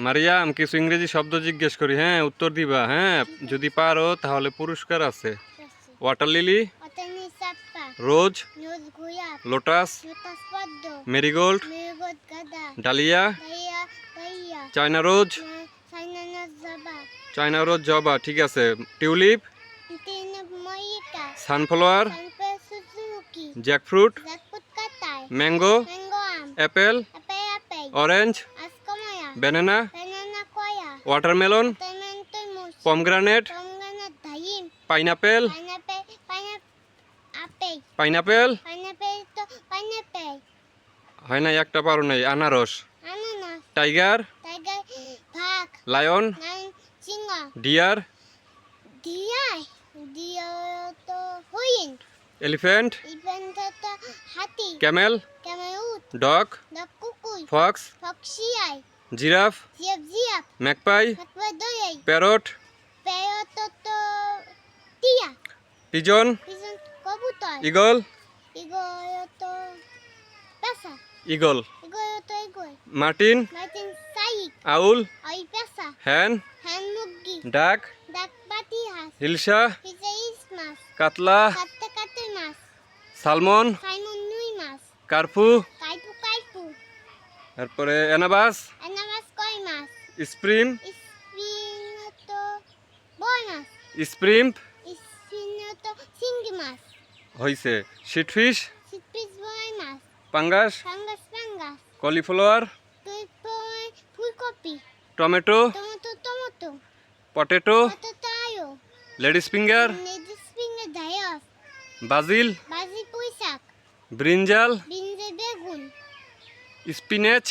মারিয়াম, কিছু ইংরেজি শব্দ জিজ্ঞেস করি, হ্যাঁ উত্তর দিবা। হ্যাঁ, যদি পারো তাহলে পুরস্কার আছে। Water lily, rose, lotus, marigold, dahlia, China rose, China rose, জবা, ঠিক আছে। Tulip, sunflower, jackfruit, mango, apple, orange, banana, watermelon, pomegranate, pineapple, pineapple হয় না, একটা পারো নাই। আনারস, tiger, lion, deer, elephant, camel, dog, fox, giraffe, magpie, parrot, pigeon, eagle, eagle, martin, owl, hen, duck, hilsa, কাতলা, সালমন, কার্পু, তারপরে এনাবাস, স্প্রিম, স্প্রিম্প হইছে, sheatfish, pangas, cauliflower, tomato, potato, ladies finger, basil, brinjal, spinach,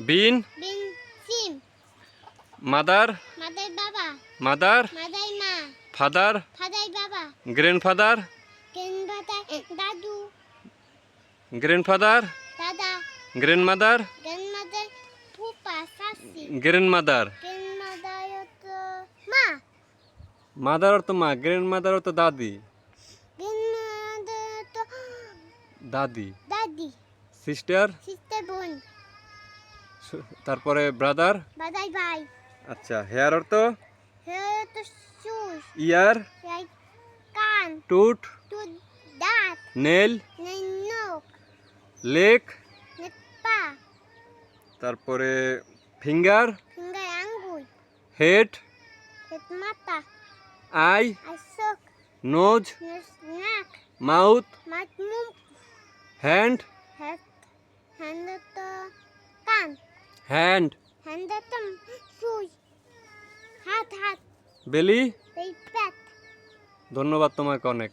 bean, mother, mother, father, grandfather, grandfather, grandmother, grandmother, mother অর্থ মা, grandmother অর্থ দাদি, দাদি, sister, তারপরে brother, আচ্ছা। হেয়ার অর্থ ইয়ার, টুট, নেল, লেক, তারপরে finger, head, eye, nose, mouth, hand, hand, belly. ধন্যবাদ তোমাকে অনেক।